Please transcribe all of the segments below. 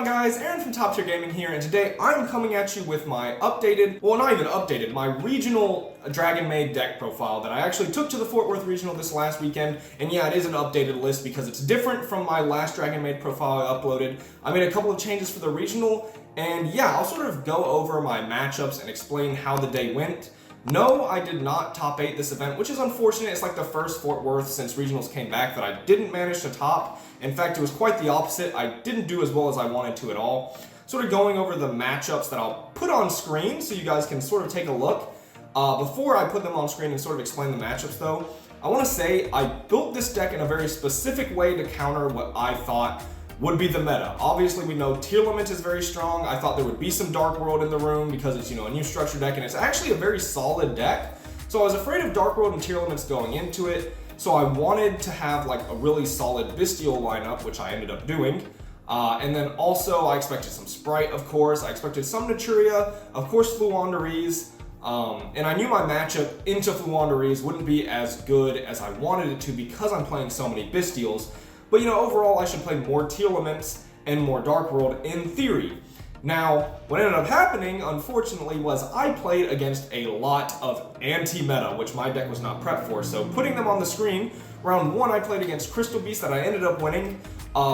on guys, Aaron from Top Tier Gaming here, and today I'm coming at you with my updated, well not even updated, my regional Dragonmaid deck profile that I actually took to the Fort Worth Regional this last weekend, and yeah, it is an updated list because it's different from my last Dragonmaid profile I uploaded. I made a couple of changes for the regional, and yeah, I'll sort of go over my matchups and explain how the day went. No, I did not top 8 this event, which is unfortunate. It's like the first Fort Worth since regionals came back that I didn't manage to top. In fact, it was quite the opposite. I didn't do as well as I wanted to at all. Sort of going over the matchups that I'll put on screen so you guys can sort of take a look. Before I put them on screen and sort of explain the matchups though, I want to say I built this deck in a very specific way to counter what I thought would be the meta. Obviously, we know Tier Limit is very strong. I thought there would be some Dark World in the room because it's, a new structure deck, and it's actually a very solid deck. So I was afraid of Dark World and Tier Limits going into it, so I wanted to have like a really solid Bestial lineup, which I ended up doing. And then also, I expected some Sprite, of course. I expected some Naturia, of course, Fluandereeze. And I knew my matchup into Fluandereeze wouldn't be as good as I wanted it to because I'm playing so many Bestials. But overall I should play more Tier Limits and more Dark World in theory. Now, what ended up happening, unfortunately, was I played against a lot of anti-meta, which my deck was not prepped for. So putting them on the screen, round 1 I played against Crystal Beast that I ended up winning,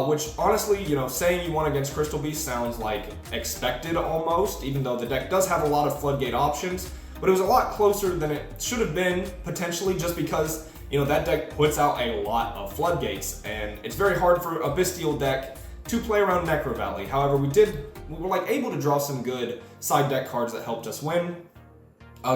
which honestly, saying you won against Crystal Beast sounds like expected almost, even though the deck does have a lot of floodgate options. But it was a lot closer than it should have been, potentially, just because that deck puts out a lot of floodgates, and it's very hard for a Bystial deck to play around Necro Valley. However, we were able to draw some good side deck cards that helped us win.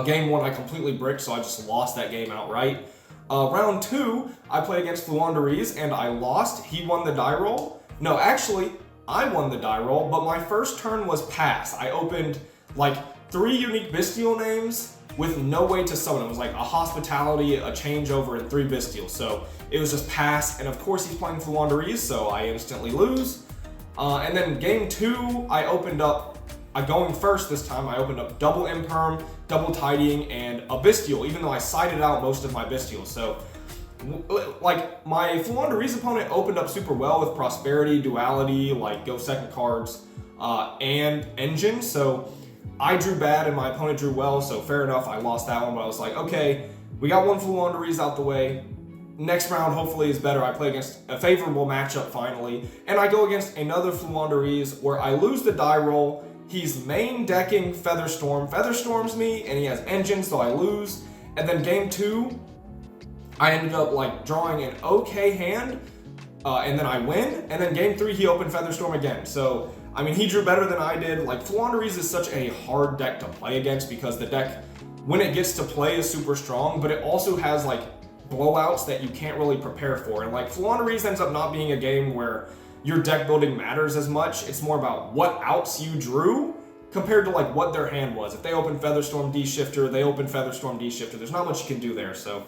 Game 1 I completely bricked, so I just lost that game outright. Round 2, I played against Fluandereeze and I lost. He won the die roll. No, actually, I won the die roll, but my first turn was pass. I opened like 3 unique Bystial names with no way to summon. It was like a hospitality, a changeover, and 3 Bystials. So it was just pass, and of course he's playing Fluandereeze, so I instantly lose. And then game 2, I opened up, going first this time, I opened up double Imperm, double Tidying, and a Bystial, even though I sided out most of my Bystials. So like my Fluandereeze opponent opened up super well with Prosperity, Duality, like go second cards, and Engine. So I drew bad and my opponent drew well, so fair enough, I lost that one, but I was like, okay, we got one Fluandereeze out the way. Next round hopefully is better. I play against a favorable matchup finally, and I go against another Fluandereeze where I lose the die roll. He's main decking Featherstorm, Featherstorms me, and he has Engine, so I lose. And then game 2, I ended up like drawing an okay hand, and then I win. And then game 3, he opened Featherstorm again. So I mean, he drew better than I did. Like, Fluandereeze is such a hard deck to play against because the deck, when it gets to play, is super strong, but it also has, like, blowouts that you can't really prepare for. And, like, Fluandereeze ends up not being a game where your deck building matters as much. It's more about what outs you drew compared to, like, what their hand was. If they open Featherstorm D-Shifter, they open Featherstorm D-Shifter. There's not much you can do there, so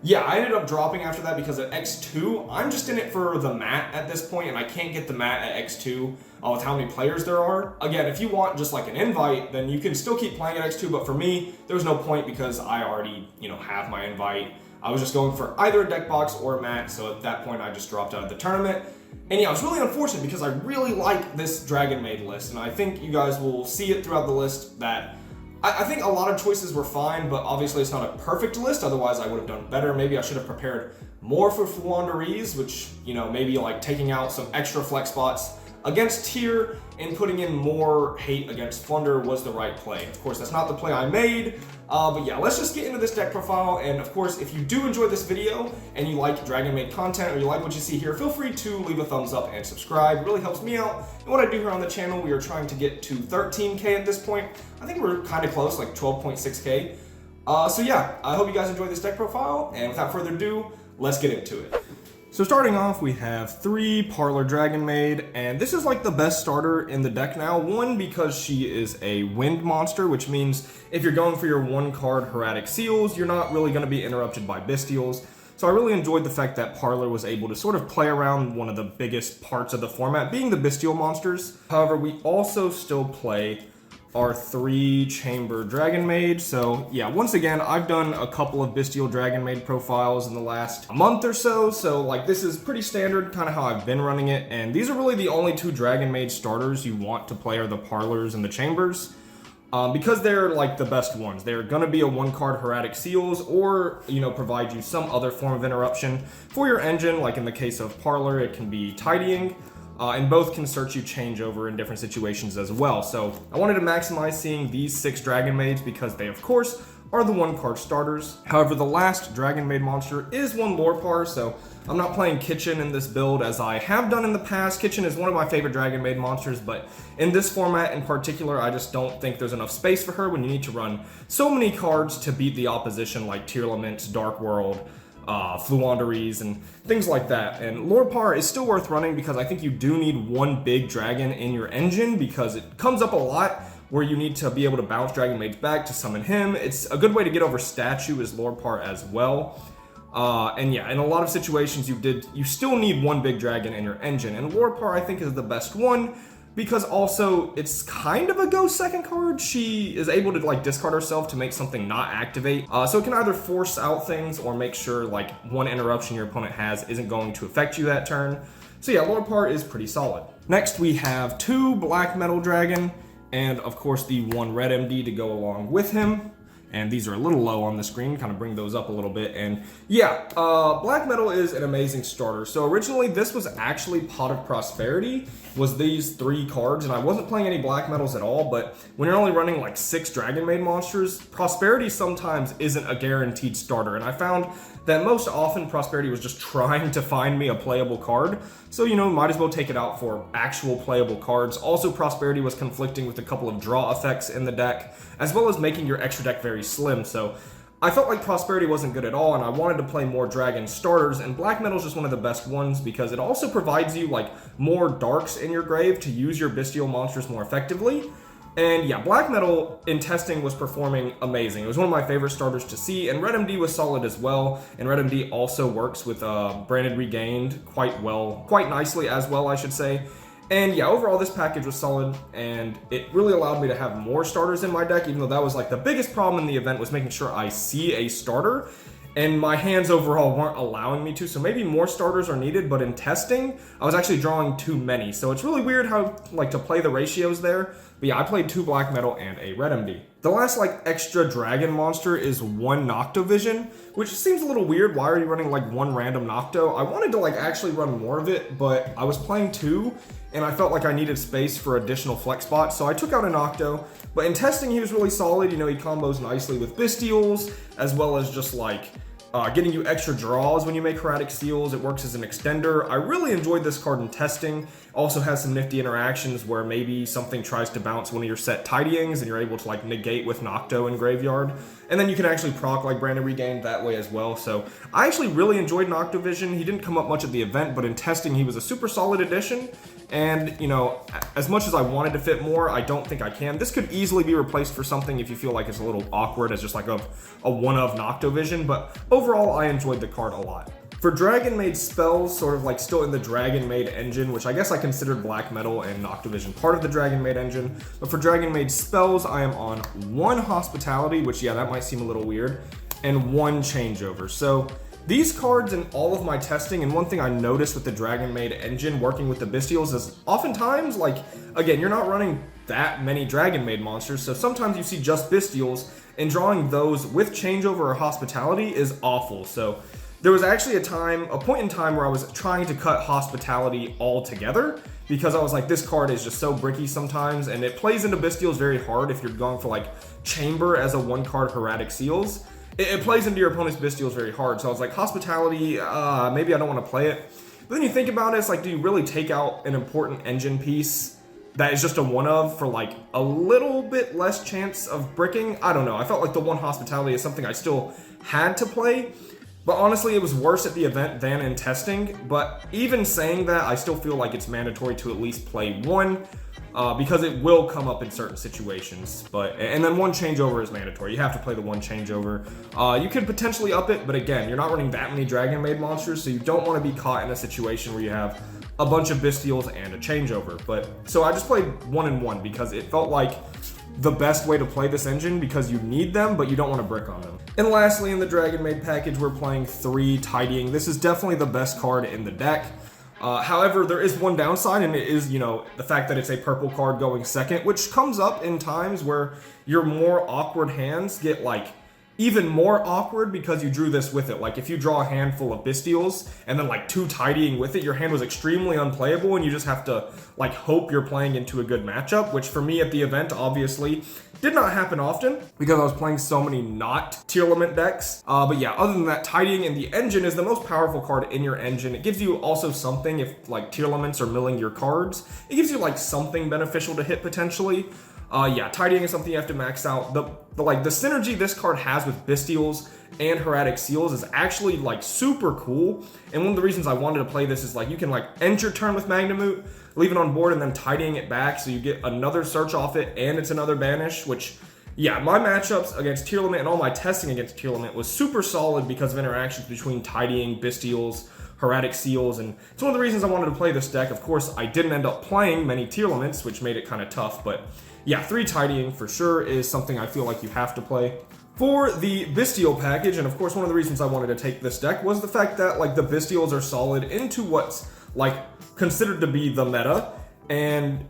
yeah, I ended up dropping after that because at X2, I'm just in it for the mat at this point, and I can't get the mat at X2 with how many players there are. Again, if you want just like an invite, then you can still keep playing at X2, but for me, there was no point because I already, have my invite. I was just going for either a deck box or a mat, so at that point, I just dropped out of the tournament. And yeah, it was really unfortunate because I really like this Dragonmaid list, and I think you guys will see it throughout the list that I think a lot of choices were fine, but obviously it's not a perfect list, otherwise I would have done better. Maybe I should have prepared more for Fluandereeze, which, maybe like taking out some extra flex spots against Tier and putting in more hate against Flunder was the right play. Of course, that's not the play I made, but yeah, let's just get into this deck profile. And of course, if you do enjoy this video and you like Dragonmaid content or you like what you see here, feel free to leave a thumbs up and subscribe. It really helps me out. And what I do here on the channel, we are trying to get to 13K at this point. I think we're kind of close, like 12.6K. So yeah, I hope you guys enjoyed this deck profile, and without further ado, let's get into it. So starting off, we have 3 Parlor Dragonmaid, and this is like the best starter in the deck now. 1, because she is a wind monster, which means if you're going for your 1-card Hieratic Seals, you're not really going to be interrupted by Bystials. So I really enjoyed the fact that Parlor was able to sort of play around one of the biggest parts of the format, being the Bystial monsters. However, we also still play our 3-chamber Dragonmaid. So yeah, once again, I've done a couple of Bystial Dragonmaid profiles in the last month or so. So like this is pretty standard, kind of how I've been running it. And these are really the only 2 Dragonmaid starters you want to play are the Parlors and the Chambers. Because they're like the best ones. They're gonna be a 1-card Hieratic Seals or, you know, provide you some other form of interruption for your engine. Like in the case of Parlor, it can be Tidying. And both can search you changeover in different situations as well. So I wanted to maximize seeing these 6 Dragonmaids because they, of course, are the 1-card starters. However, the last Dragonmaid monster is one Lorepar, so I'm not playing Kitchen in this build as I have done in the past. Kitchen is one of my favorite Dragonmaid monsters, but in this format in particular, I just don't think there's enough space for her when you need to run so many cards to beat the opposition like Tearlament, Dark World, Fluanderies, and things like that. And Lorepar is still worth running because I think you do need one big dragon in your engine because it comes up a lot where you need to be able to bounce Dragonmaids back to summon him. It's a good way to get over statue as Lorepar as well. And yeah, in a lot of situations you still need one big dragon in your engine, and Lorepar I think is the best one because also it's kind of a go second card. She is able to like discard herself to make something not activate. So it can either force out things or make sure like one interruption your opponent has isn't going to affect you that turn. So yeah, Lorepar is pretty solid. Next we have 2 Black Metal Dragon and of course the 1 Red MD to go along with him. And these are a little low on the screen, kind of bring those up a little bit. And yeah, Black Metal is an amazing starter. So originally this was actually Pot of Prosperity, was these 3 cards, and I wasn't playing any Black Metals at all, but when you're only running like 6 Dragonmaid monsters, Prosperity sometimes isn't a guaranteed starter. And I found that most often Prosperity was just trying to find me a playable card. So, you know, might as well take it out for actual playable cards. Also, Prosperity was conflicting with a couple of draw effects in the deck, as well as making your extra deck very slim. So I felt like Prosperity wasn't good at all, and I wanted to play more Dragon starters, and Black Metal is just one of the best ones because it also provides you like more darks in your grave to use your Bestial monsters more effectively. And yeah, Black Metal in testing was performing amazing. It was one of my favorite starters to see, and Red MD was solid as well. And Red MD also works with Branded Regained quite nicely as well, I should say. And yeah, overall this package was solid, and it really allowed me to have more starters in my deck, even though that was like the biggest problem in the event was making sure I see a starter. And my hands overall weren't allowing me to, so maybe more starters are needed, but in testing, I was actually drawing too many. So it's really weird how, like, to play the ratios there. But yeah, I played 2 Black Metal and a Red MD. The last, like, extra dragon monster is 1 Noctovision, which seems a little weird. Why are you running, like, 1 random Nocto? I wanted to, like, actually run more of it, but I was playing 2, and I felt like I needed space for additional flex spots, so I took out a Nocto. But in testing, he was really solid. You know, he combos nicely with Bystials, as well as just, like, getting you extra draws when you make Hieratic Seals. It works as an extender. I really enjoyed this card in testing. Also has some nifty interactions where maybe something tries to bounce one of your set Tidyings and you're able to like negate with Nocto in Graveyard. And then you can actually proc like Branded Regained that way as well. So I actually really enjoyed Noctovision. He didn't come up much at the event, but in testing he was a super solid addition. And, you know, as much as I wanted to fit more, I don't think I can. This could easily be replaced for something if you feel like it's a little awkward as just like a one-of Noctovision, but overall I enjoyed the card a lot. For Dragonmaid spells, sort of like still in the Dragonmaid engine, which I guess I considered Black Metal and Noctovision part of the Dragonmaid engine, but for Dragonmaid spells, I am on 1 Hospitality, which yeah, that might seem a little weird, and 1 Changeover. So these cards in all of my testing, and one thing I noticed with the Dragonmaid engine working with the Bystials is oftentimes, like, again, you're not running that many Dragonmaid monsters, so sometimes you see just Bystials, and drawing those with Changeover or Hospitality is awful. So there was actually a point in time where I was trying to cut Hospitality altogether, because I was like, this card is just so bricky sometimes, and it plays into Bystials very hard if you're going for like Chamber as a 1-card Hieratic Seals. It plays into your opponent's Bystials very hard, so I was like, Hospitality, maybe I don't want to play it. But then you think about it, it's like, do you really take out an important engine piece that is just a 1-of for like a little bit less chance of bricking? I don't know. I felt like the 1 Hospitality is something I still had to play, but honestly, it was worse at the event than in testing. But even saying that, I still feel like it's mandatory to at least play 1. Because it will come up in certain situations, and then 1 Changeover is mandatory. You have to play the 1 Changeover. You could potentially up it, but again, you're not running that many Dragonmaid monsters, so you don't want to be caught in a situation where you have a bunch of Bystials and a Changeover. So I just played 1 and 1 because it felt like the best way to play this engine because you need them, but you don't want to brick on them. And lastly, in the Dragonmaid package, we're playing 3 Tidying. This is definitely the best card in the deck. However, there is one downside, and it is, the fact that it's a purple card going second, which comes up in times where your more awkward hands get, like, even more awkward because you drew this with it. Like, if you draw a handful of Bestials and then, like, 2 Tidying with it, your hand was extremely unplayable, and you just have to, like, hope you're playing into a good matchup, which for me at the event, obviously, did not happen often because I was playing so many not tier limit decks. But yeah, other than that, Tidying in the engine is the most powerful card in your engine. It gives you also something if, like, tier limits are milling your cards. It gives you, like, something beneficial to hit potentially. Yeah, Tidying is something you have to max out. The synergy this card has with Bestials and Hieratic Seals is actually, like, super cool. And one of the reasons I wanted to play this is, like, you can, like, end your turn with Magnamoot, leave it on board, and then Tidying it back so you get another search off it and it's another banish, which, yeah, my matchups against tier limit and all my testing against tier limit was super solid because of interactions between Tidying, Bestials, Hieratic Seals, and it's one of the reasons I wanted to play this deck. Of course, I didn't end up playing many tier limits, which made it kind of tough, but yeah, 3 Tidying for sure is something I feel like you have to play. For the Bestial package, and of course one of the reasons I wanted to take this deck was the fact that, like, the Bestials are solid into what's, like, considered to be the meta, and,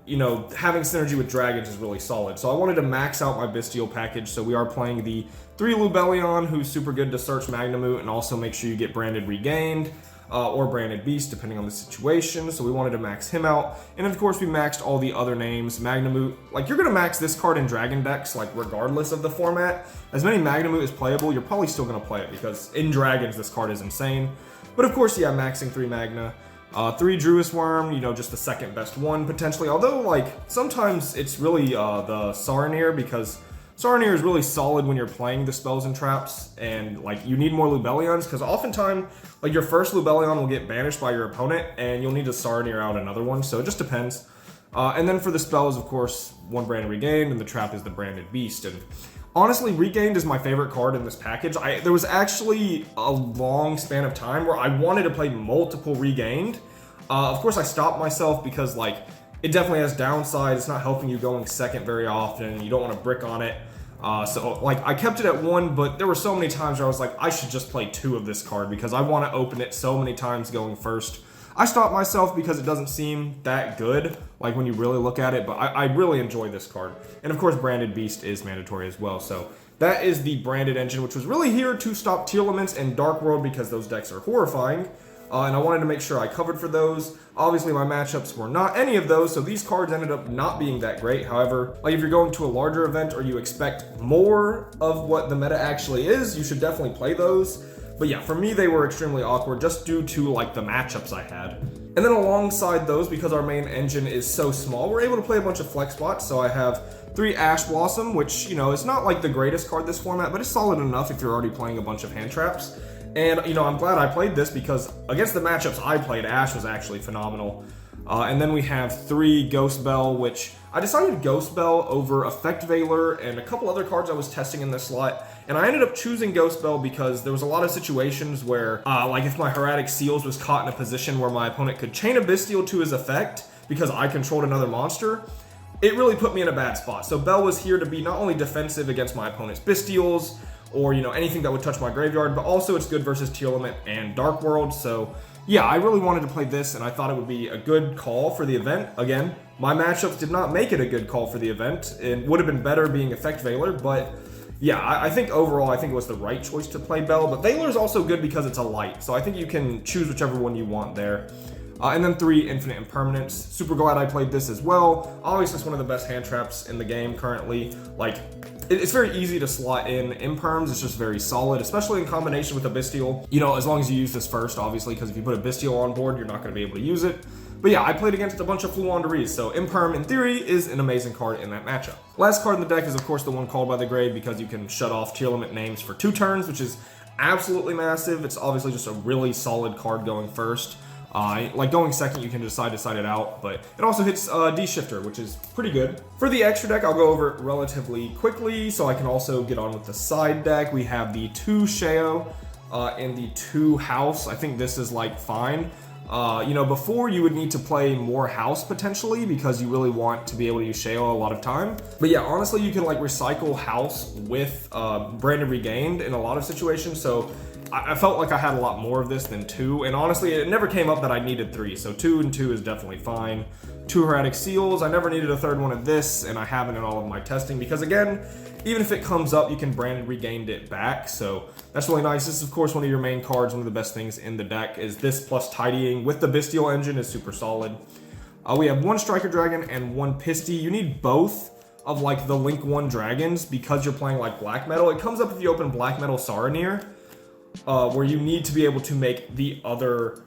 having synergy with dragons is really solid. So I wanted to max out my Bystial package, so we are playing the 3 Lubellion, who's super good to search Magnamoot, and also make sure you get Branded Regained, or Branded Beast, depending on the situation. So we wanted to max him out. And of course, we maxed all the other names. Magnamoot, like, you're going to max this card in Dragon decks, like, regardless of the format. As many Magnamoot is playable, you're probably still going to play it, because in Dragons, this card is insane. But of course, yeah, maxing 3 Magna. 3 Druis Worm, just the second best one, potentially. Although, like, sometimes it's really the Saronir, because Saronir is really solid when you're playing the spells and traps, and, like, you need more Lubellions, because oftentimes, like, your first Lubellion will get banished by your opponent, and you'll need to Saronir out another one, so it just depends. And then for the spells, of course, 1 Branded Regained, and the trap is the Branded Beast. And honestly, Regained is my favorite card in this package. There was actually a long span of time where I wanted to play multiple Regained. Of course, I stopped myself because, like, it definitely has downsides. It's not helping you going second very often. You don't want to brick on it. So, like, I kept it at 1, but there were so many times where I was like, I should just play 2 of this card because I want to open it so many times going first. I stopped myself because it doesn't seem that good, like, when you really look at it, but I really enjoy this card. And of course, Branded Beast is mandatory as well. So that is the Branded engine, which was really here to stop tier limits and Dark World because those decks are horrifying. And I wanted to make sure I covered for those. Obviously, my matchups were not any of those, so these cards ended up not being that great. However, like, if you're going to a larger event or you expect more of what the meta actually is, you should definitely play those. But yeah, for me, they were extremely awkward just due to, like, the matchups I had. And then alongside those, because our main engine is so small, we're able to play a bunch of flex spots. So I have 3 Ash Blossom, which, is not like the greatest card this format, but it's solid enough if you're already playing a bunch of hand traps. And, I'm glad I played this because against the matchups I played, Ash was actually phenomenal. And then we have 3 Ghost Bell, which I decided Ghost Bell over Effect Veiler and a couple other cards I was testing in this slot. And I ended up choosing Ghost Bell because there was a lot of situations where, like, if my Hieratic Seals was caught in a position where my opponent could chain a Bystial to his effect because I controlled another monster, it really put me in a bad spot. So Bell was here to be not only defensive against my opponent's Bystials, or, anything that would touch my graveyard, but also it's good versus tier limit and Dark World. So yeah, I really wanted to play this, and I thought it would be a good call for the event. Again, my matchups did not make it a good call for the event. It would have been better being Effect Veiler, but yeah, I think overall, I think it was the right choice to play Bell, but Veiler is also good because it's a light, so I think you can choose whichever one you want there. And then 3 Infinite Impermanence. Super glad I played this as well. Obviously, it's one of the best hand traps in the game currently. Like, it's very easy to slot in Imperms. It's just very solid, especially in combination with a Bystial. As long as you use this first, obviously, because if you put a Bystial on board, you're not going to be able to use it. But yeah, I played against a bunch of Fluanderees, so Imperm, in theory, is an amazing card in that matchup. Last card in the deck is, of course, the one called by the grave, because you can shut off tier limit names for 2 turns, which is absolutely massive. It's obviously just a really solid card going first. Like, going second, you can decide to side it out, but it also hits D-Shifter, which is pretty good. For the extra deck, I'll go over it relatively quickly, so I can also get on with the side deck. We have the 2 Sheo and the 2 House. I think this is, like, fine. You know, before you would need to play more house potentially because you really want to be able to use Shale a lot of time. But yeah, honestly, you can like recycle house with Branded Regained in a lot of situations. So I felt like I had a lot more of this than 2. And honestly, it never came up that I needed 3. So 2 and 2 is definitely fine. 2 Erratic Seals. I never needed a third one of this, and I haven't in all of my testing because again, even if it comes up, you can Branded Regained it back. So that's really nice. This is of course one of your main cards. One of the best things in the deck is this plus Tidying with the Bystial engine is super solid. We have 1 Striker Dragon and 1 Pisty. You need both of like the Link 1 dragons because you're playing like Black Metal. It comes up if you open Black Metal Saronir, where you need to be able to make the other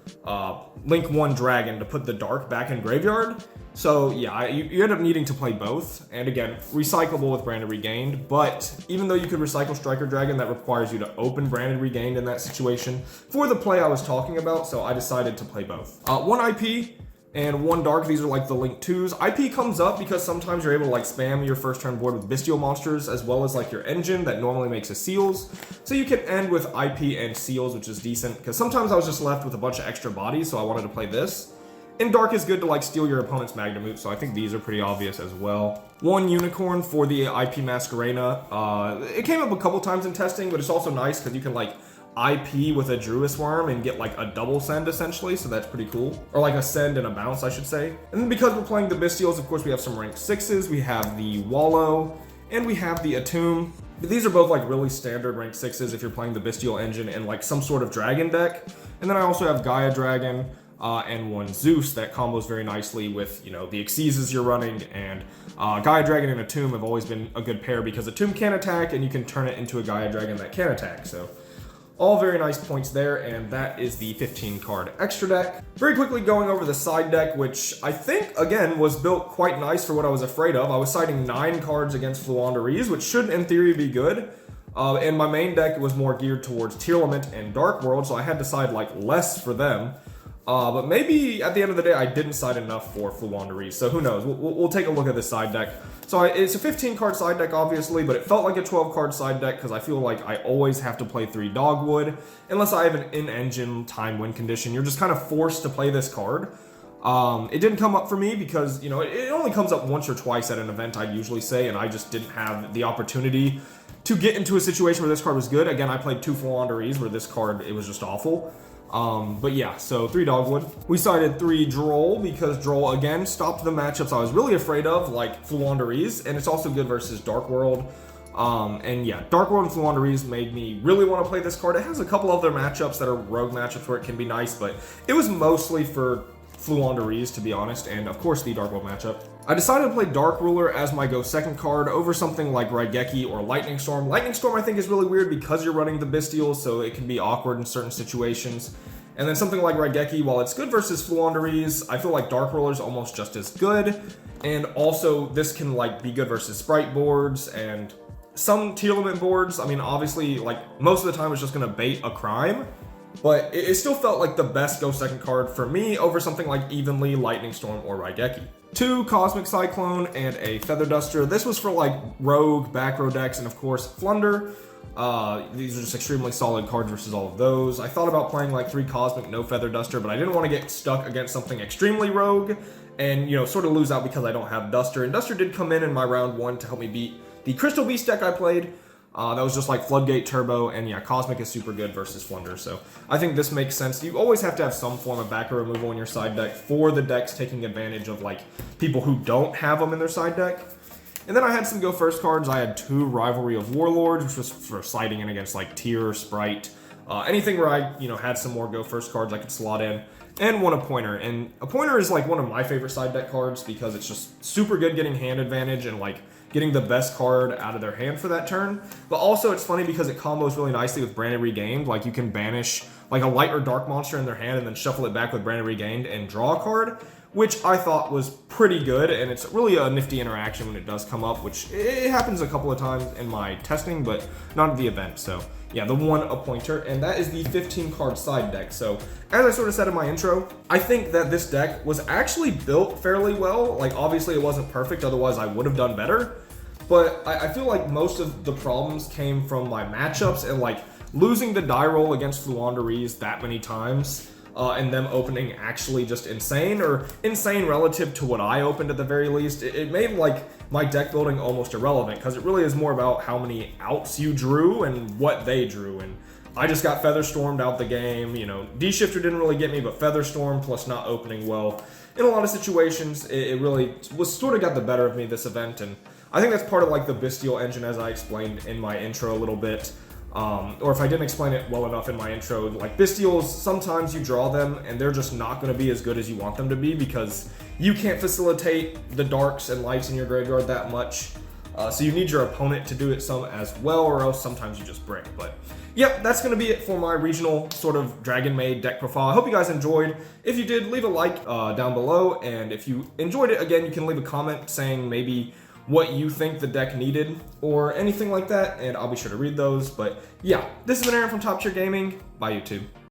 Link 1 dragon to put the dark back in graveyard. So yeah, you end up needing to play both. And again, recyclable with Branded Regained, but even though you could recycle Striker Dragon, that requires you to open Branded Regained in that situation for the play I was talking about, so I decided to play both. 1 IP and 1 dark. These are like the Link 2s. IP comes up because sometimes you're able to like spam your first turn board with Bestial monsters as well as like your engine that normally makes a Seals. So you can end with IP and Seals, which is decent because sometimes I was just left with a bunch of extra bodies, so I wanted to play this. And dark is good to like steal your opponent's Magnamute, so I think these are pretty obvious as well. 1 Unicorn for the IP Masquerena. It came up a couple times in testing, but it's also nice because you can like IP with a Druis Worm and get like a double send essentially, so that's pretty cool. Or like a send and a bounce, I should say. And then because we're playing the Bystials, of course we have some rank 6s. We have the Wallow and we have the Atomb. But these are both like really standard rank 6s if you're playing the Bystial engine and like some sort of dragon deck. And then I also have Gaia Dragon and 1 Zeus that combos very nicely with, you know, the Xyzes you're running, and Gaia Dragon and Atomb have always been a good pair because Atomb can attack and you can turn it into a Gaia Dragon that can attack. So all very nice points there, and that is the 15 card extra deck. Very quickly going over the side deck, which I think, again, was built quite nice for what I was afraid of. I was siding 9 cards against Fluandereeze, which should, in theory, be good. And my main deck was more geared towards Tearlament and Dark World, so I had to side, like, less for them. But maybe at the end of the day, I didn't side enough for Fluandereeze, so who knows? We'll take a look at this side deck. So it's a 15 card side deck, obviously, but it felt like a 12 card side deck because I feel like I always have to play 3 Dogwood. Unless I have an in-engine time win condition, you're just kind of forced to play this card. It didn't come up for me because, you know, it only comes up once or twice at an event, I'd usually say, and I just didn't have the opportunity to get into a situation where this card was good. Again, I played 2 Fluandereeze where this card, it was just awful. But yeah, so 3 Dogwood. We sided 3 Droll because Droll, again, stopped the matchups I was really afraid of, like Fluandereeze, and it's also good versus Dark World. And yeah, Dark World and Fluandereeze made me really want to play this card. It has a couple other matchups that are rogue matchups where it can be nice, but it was mostly for Fluandereeze, to be honest, and of course the Dark World matchup. I decided to play Dark Ruler as my go second card over something like Raigeki or Lightning Storm. Lightning Storm I think is really weird because you're running the Bystial, so it can be awkward in certain situations. And then something like Raigeki, while it's good versus Fluandereeze, I feel like Dark Ruler is almost just as good. And also this can like be good versus Sprite boards and some Tearlament boards. I mean, obviously, like most of the time it's just gonna bait a crime. But it still felt like the best go second card for me over something like Evenly, Lightning Storm, or Raigeki. 2 Cosmic Cyclone and a Feather Duster. This was for like rogue, back row decks, and of course Flunder. These are just extremely solid cards versus all of those. I thought about playing like 3 Cosmic, no Feather Duster, but I didn't want to get stuck against something extremely rogue and, you know, sort of lose out because I don't have Duster. And Duster did come in my round 1 to help me beat the Crystal Beast deck I played. That was just like Floodgate Turbo, and yeah, Cosmic is super good versus Flunder, so I think this makes sense. You always have to have some form of backer removal in your side deck for the decks taking advantage of like people who don't have them in their side deck. And then I had some go first cards. I had 2 Rivalry of Warlords, which was for siding in against like Tier, Sprite, anything where I, you know, had some more go first cards I could slot in. And 1 Appointer. And Appointer is like one of my favorite side deck cards because it's just super good getting hand advantage and like getting the best card out of their hand for that turn. But also it's funny because it combos really nicely with Branded Regained. Like you can banish like a light or dark monster in their hand and then shuffle it back with Branded Regained and draw a card, which I thought was pretty good. And it's really a nifty interaction when it does come up, which it happens a couple of times in my testing, but not at the event. So yeah, the 1 Appointer, and that is the 15 card side deck. So as I sort of said in my intro, I think that this deck was actually built fairly well. Like obviously it wasn't perfect, otherwise I would have done better. But I feel like most of the problems came from my matchups and like losing the die roll against Fluandereeze that many times. and them opening actually just insane, or insane relative to what I opened at the very least. It made like my deck building almost irrelevant, because it really is more about how many outs you drew and what they drew. And I just got Featherstormed out the game. You know, D-Shifter didn't really get me, but Featherstorm plus not opening well in a lot of situations, it really was sort of got the better of me this event. And I think that's part of like the Bystial engine, as I explained in my intro a little bit. Or if I didn't explain it well enough in my intro, like Bystials, sometimes you draw them and they're just not going to be as good as you want them to be, because you can't facilitate the darks and lights in your graveyard that much. So you need your opponent to do it some as well, or else sometimes you just break. But yep, that's going to be it for my regional sort of Dragonmaid deck profile. I hope you guys enjoyed. If you did, leave a like down below, and if you enjoyed it, again, you can leave a comment saying maybe what you think the deck needed or anything like that, and I'll be sure to read those. But yeah, this has been Aaron from Top Tier Gaming. Bye, YouTube.